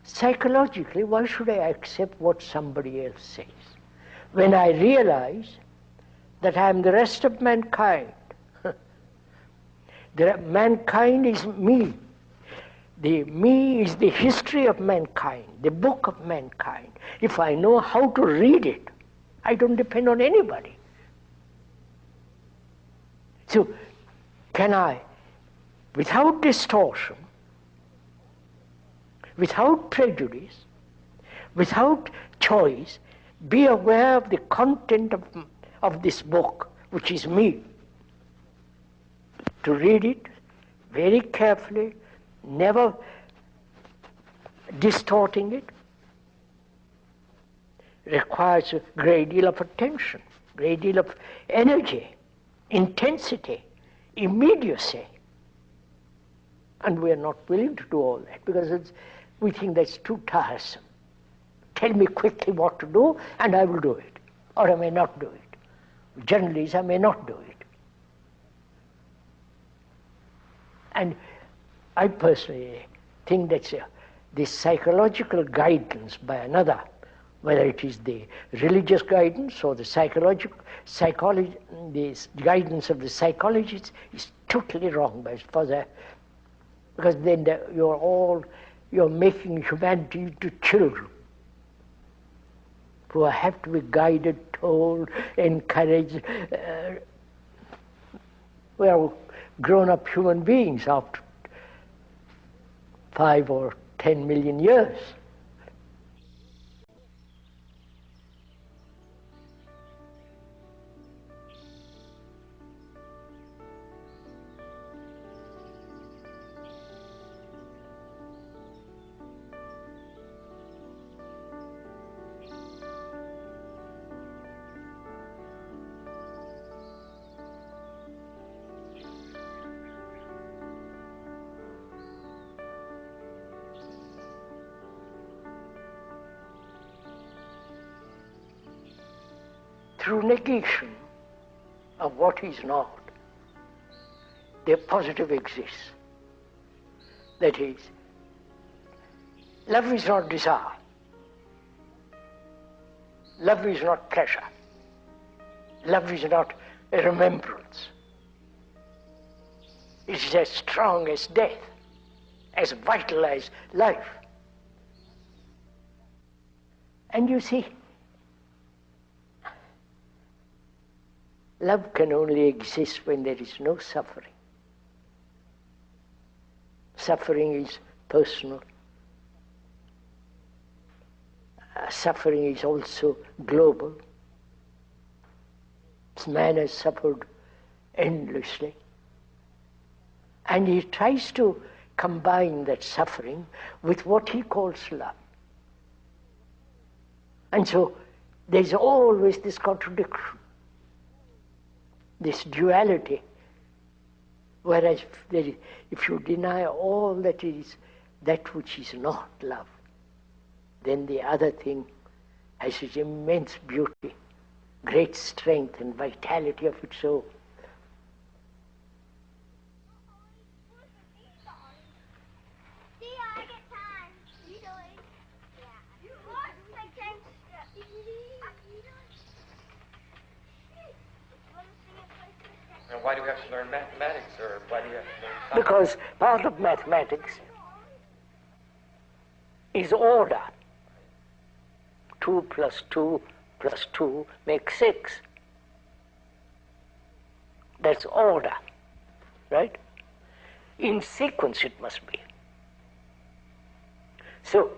Psychologically, why should I accept what somebody else says? When I realize that I am the rest of mankind. Mankind is me. The me is the history of mankind, the book of mankind. If I know how to read it, I don't depend on anybody. So, can I, without distortion, without prejudice, without choice, be aware of the content of this book, which is me? To read it very carefully, never distorting it, requires a great deal of attention, great deal of energy, intensity, immediacy. And we are not willing to do all that because we think that's too tiresome. Tell me quickly what to do and I will do it, or I may not do it. Generally, I may not do it. And I personally think that this psychological guidance by another, whether it is the religious guidance or the the guidance of the psychologists, is totally wrong as far as Because then you're making humanity into children who have to be guided, told, encouraged. We are grown-up human beings after 5 or 10 million years. Through negation of what is not, the positive exists. That is, love is not desire. Love is not pleasure. Love is not a remembrance. It is as strong as death, as vital as life. And you see, love can only exist when there is no suffering. Suffering is personal. Suffering is also global. Man has suffered endlessly. And he tries to combine that suffering with what he calls love. And so there's always this contradiction, this duality, whereas if you deny all that is that which is not love, then the other thing has its immense beauty, great strength and vitality of its own. Why do we have to learn mathematics, or why do you have to learn science? Because part of mathematics is order. 2 plus 2 plus 2 makes 6. That's order, right? In sequence it must be. So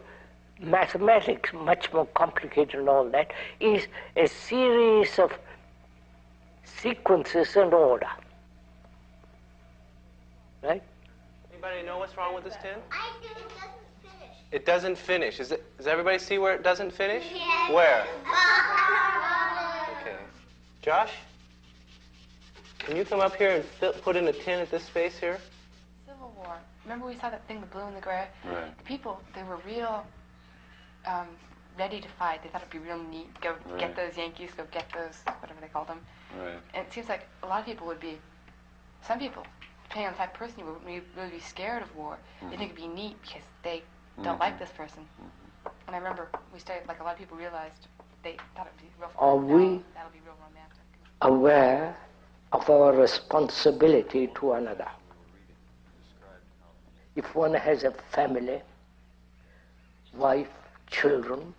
mathematics, much more complicated and all that, is a series of sequences and order. Right? Anybody know what's wrong with this tin? I do. It doesn't finish. It doesn't finish. Does everybody see where it doesn't finish? Yes. Where? Okay. Josh? Can you come up here and put in a tin at this space here? Civil War. Remember we saw that thing, the blue and the gray? Right. The people, they were real ready to fight. They thought it'd be real neat. Go get those Yankees, go get those, whatever they called them. Right. And it seems like a lot of people would be, some people, depending on the type of person you would really be scared of war. They think it'd be neat because they don't like this person. And I remember we studied, like a lot of people realized they thought it'd be real fun. Are we That'll be real romantic. aware of our responsibility to another? If one has a family, wife, children,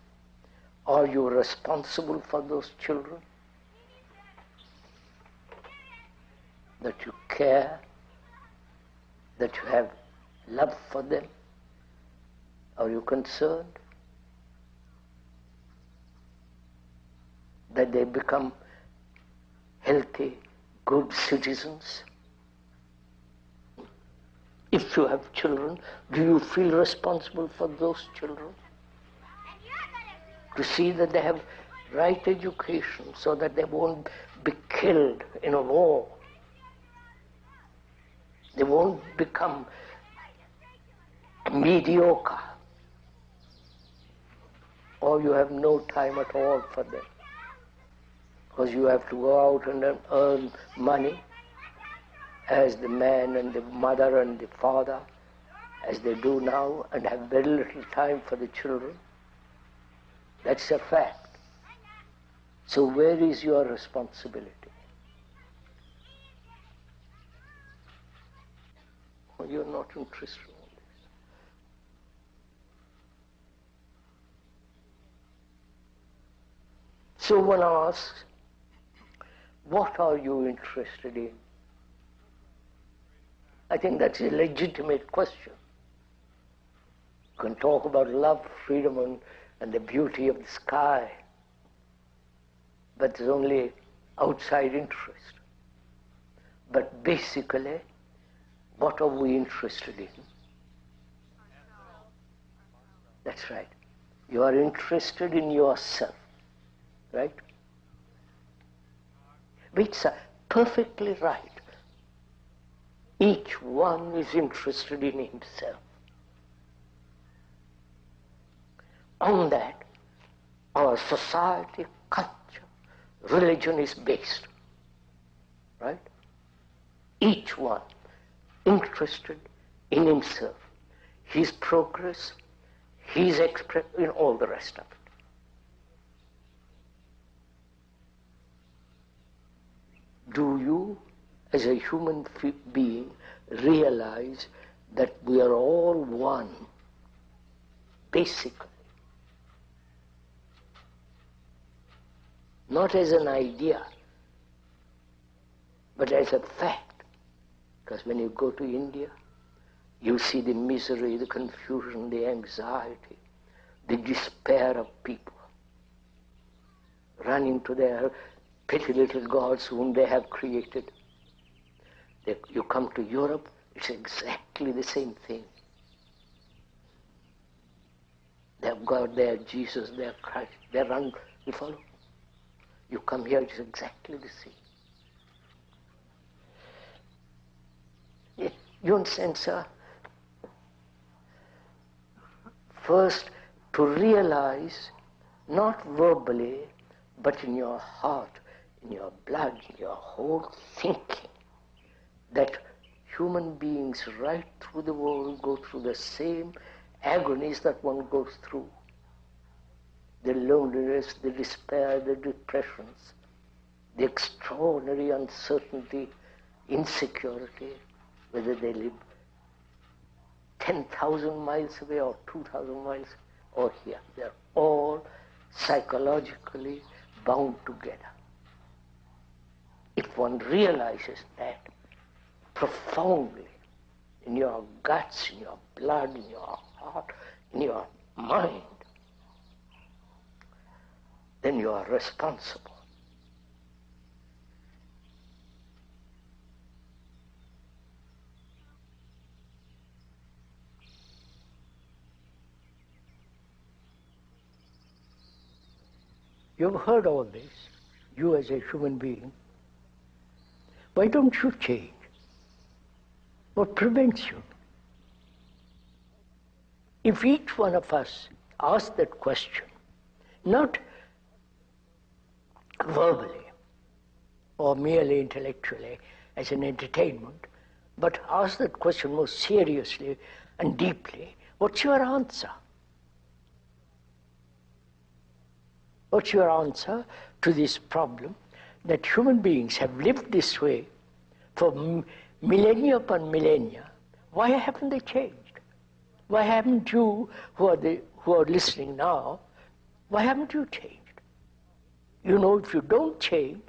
are you responsible for those children? That you care, that you have love for them? Are you concerned that they become healthy, good citizens? If you have children, do you feel responsible for those children? To see that they have right education so that they won't be killed in a war. They won't become mediocre. Or you have no time at all for them. Because you have to go out and earn money as the man and the mother and the father, as they do now, and have very little time for the children. That's a fact. So where is your responsibility? You're not interested in all this. So one asks, what are you interested in? I think that's a legitimate question. You can talk about love, freedom, and the beauty of the sky, but there's only outside interest. But basically, what are we interested in? That's right. You are interested in yourself, right? Which are perfectly right. Each one is interested in himself. On that, our society, culture, religion is based, right? Each one interested in himself, his progress, his expression, in all the rest of it. Do you, as a human being, realize that we are all one, basically? Not as an idea, but as a fact. Because when you go to India, you see the misery, the confusion, the anxiety, the despair of people running to their petty little gods whom they have created. You come to Europe, it's exactly the same thing. They have God, they have Jesus, they have Christ, they run, you follow? You come here, it's exactly the same. You understand, sir? First, to realize, not verbally, but in your heart, in your blood, in your whole thinking, that human beings right through the world go through the same agonies that one goes through. The loneliness, the despair, the depressions, the extraordinary uncertainty, insecurity, whether they live 10,000 miles away or 2,000 miles or here. They're all psychologically bound together. If one realizes that profoundly in your guts, in your blood, in your heart, in your mind, then you are responsible. You've heard all this, you as a human being. Why don't you change? What prevents you? If each one of us asks that question, not verbally or merely intellectually as an entertainment, but ask that question most seriously and deeply, what's your answer? What's your answer to this problem that human beings have lived this way for millennia upon millennia? Why haven't they changed? Why haven't you, who are listening now, why haven't you changed? You know, if you don't change,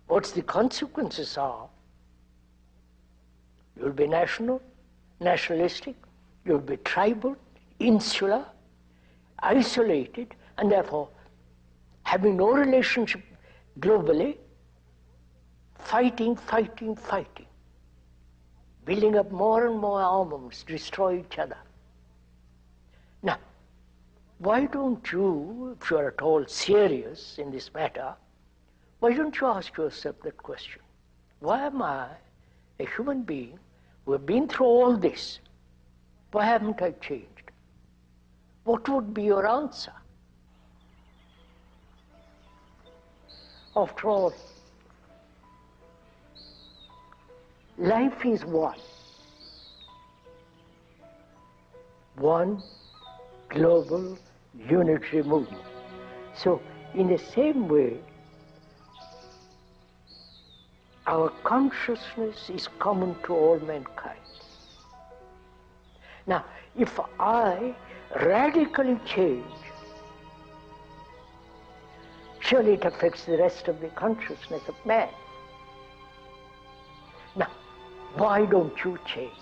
what's the consequences are? You'll be nationalistic, you'll be tribal, insular, isolated, and therefore having no relationship globally, fighting, building up more and more armaments, destroy each other. Now, why don't you, if you're at all serious in this matter, why don't you ask yourself that question? Why am I, a human being who have been through all this, why haven't I changed? What would be your answer? After all, life is one. One global unitary movement. So, in the same way, our consciousness is common to all mankind. Now, if I radically change, surely it affects the rest of the consciousness of man. Now, why don't you change?